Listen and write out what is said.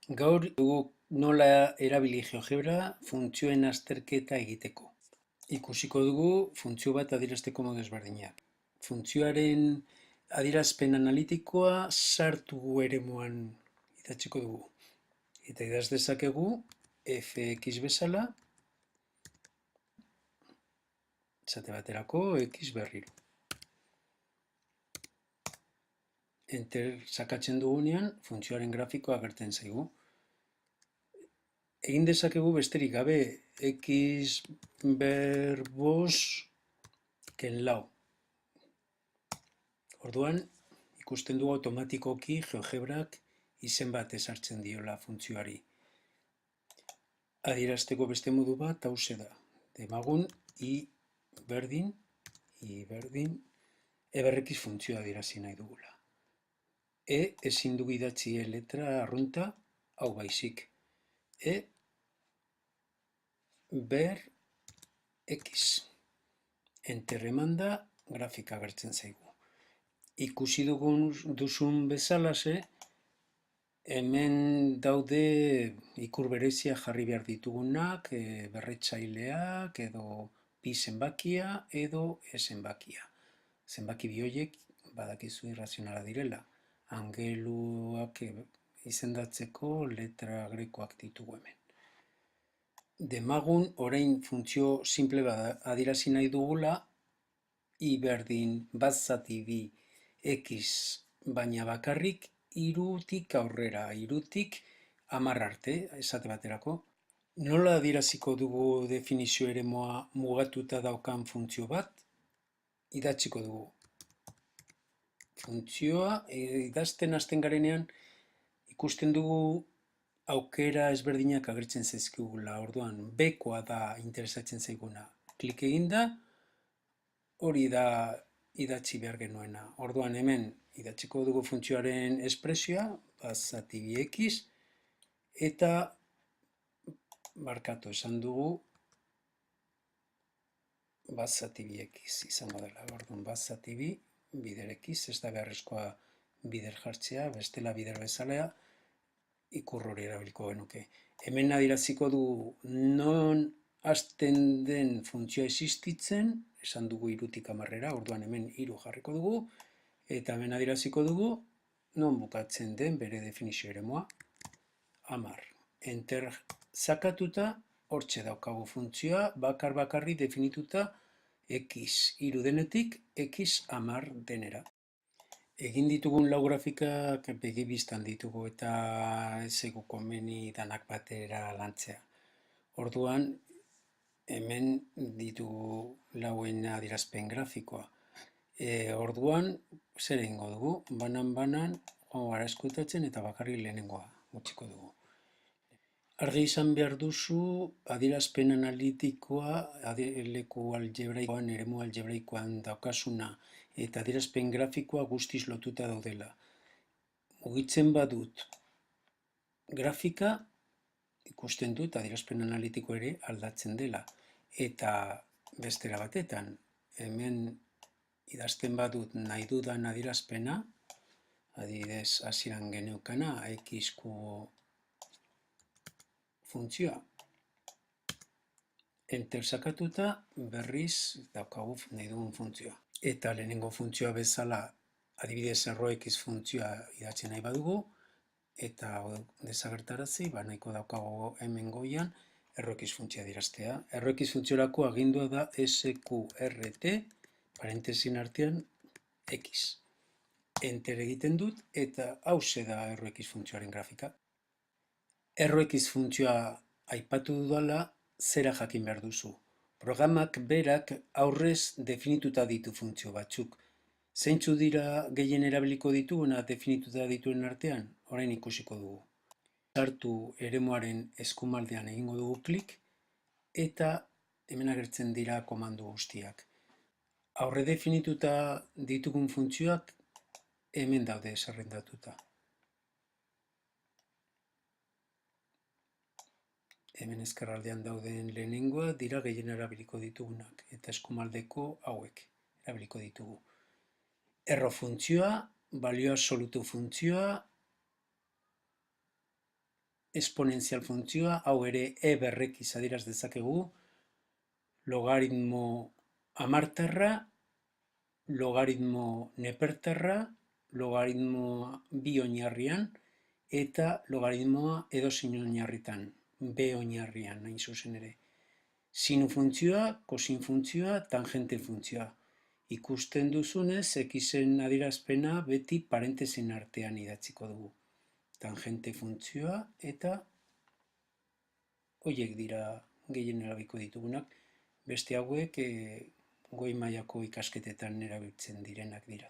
Gaur dugu nola erabili GeoGebra funtzioen azterketa egiteko. Ikusiko dugu funtzio bat adierazteko modu ezberdinak. Funtzioaren adierazpen analitikoa sartu eremuan idatziko dugu. Eta idaz dezakegu fx bezala, esate baterako x berriro. Enter sakatzen dugunean funtzioaren grafikoa agertzen zaigu. Egin dezakegu besterik gabe x ber 5 ken 4. Orduan, ikusten dugu automatikoki GeoGebrak izen bat ezartzen diola funtzioari. Adierazteko beste modu bat hauxe da. Demagun i berdin eberrekiz funtzioa adierazi nahi dugula. Ezin dugu idatzi letra arrunta hau baizik. Ber x. Enter emanda grafika agertzen zaigu. Ikusi duzun bezalaxe, hemen daude ikur berezia jarri behar ditugunak, berretzaileak edo pi zenbakia edo e zenbakia. Zenbaki bi horiek badakizu irrazionala direla. Angeluak izendatzeko letra grekoak ditugu hemen. Demagun orain funtzio simple bat adierazi nahi dugula, i berdin bat zati bi x baina bakarrik hirutik aurrera, hirutik 10 arte, esate baterako. Nola adieraziko dugu definizio eremua mugatuta daukan funtzio bat? Idatziko dugu. Funtzioa idazten hasten garenean ikusten dugu aukera ezberdinak agertzen zaizkigula. Orduan, bekoa da interesatzen zaiguna. Klik eginda, hori da idatzi behar genuena. Orduan hemen idatziko dugu funtzioaren espresioa, bat zati bi x, eta barkatu esan dugu bat zati bi x izango dela. Orduan bat zati bi, bider x, ez da beharrezkoa bider jartzea, bestela bider bezalea, ikur hori erabiliko genuke. Hemen adieraziko du non hasten den funtzioa existitzen, esan dugu hirutik 10-era, orduan hemen 3 jarriko dugu, eta hemen adieraziko dugu non bukatzen den bere definizio eremua, 10. Enter sakatuta, hortxe daukagu funtzioa, bakarri definituta x 3 denetik, x 10 denera. Egin ditugun lau grafikak begi bistan ditugu eta ez zaigu komeni danak batera lantzea. Orduan, hemen ditugu lauen adierazpen grafikoa. Orduan, zer egingo dugu? Banan, joango gara eskutatzen eta bakarrik lehenengoa utziko dugu. Argi izan behar duzu adierazpen analitikoa leku algebraikoan, eremu algebraikoan daukasuna eta adierazpen grafikoa guztiz lotuta daudela. Mugitzen badut grafika, ikusten dut adierazpen analitiko ere aldatzen dela. Eta bestera batetan, hemen idazten badut nahi dudan adierazpena, adibidez hasieran geneukana, x kubo funtzioa. Enter sakatuta berriz daukagu nahi dugun funtzioa. Eta lehenengo funtzioa bezala, adibidez erro-x funtzioa idatzen nahi badugu, eta desagertarazi, nahiko daukagu hemen goian erro-x funtzioa adieraztea. Erro-x funtziorako agindua da sqrt, parentesin artean, x. Enter egiten dut, eta hauxe da erro-x funtzioaren grafika. Erro-x funtzioa aipatu dudala, zera jakin behar duzu. Programak berak aurrez definituta ditu funtzio batzuk. Zeintzu dira gehien erabiliko dituguna definituta dituen artean? Orain ikusiko dugu. Sartu eremuaren eskumaldean egingo dugu klik, eta hemen agertzen dira komandu guztiak. Aurre definituta ditugun funtzioak hemen daude zerrendatuta. Hemen ezkerraldean dauden lehenengoa dira gehien erabiliko ditugunak, eta eskumaldeko hauek erabiliko ditugu. Erro funtzioa, balio absolutu funtzioa, esponentzial funtzioa, hau ere e berrekiz adieraz dezakegu, logaritmo hamarterra, logaritmo neperterra, logaritmoa bi oinarrian, eta logaritmoa edozein oinarritan, b oinarrian, hain zuzen ere. Sinu funtzioa, kosin funtzioa, tangente funtzioa. Ikusten duzunez, xen adierazpena beti parentesen artean idatziko dugu. Tangente funtzioa eta horiek dira gehien erabiliko ditugunak. Beste hauek goi mailako ikasketetan erabiltzen direnak dira.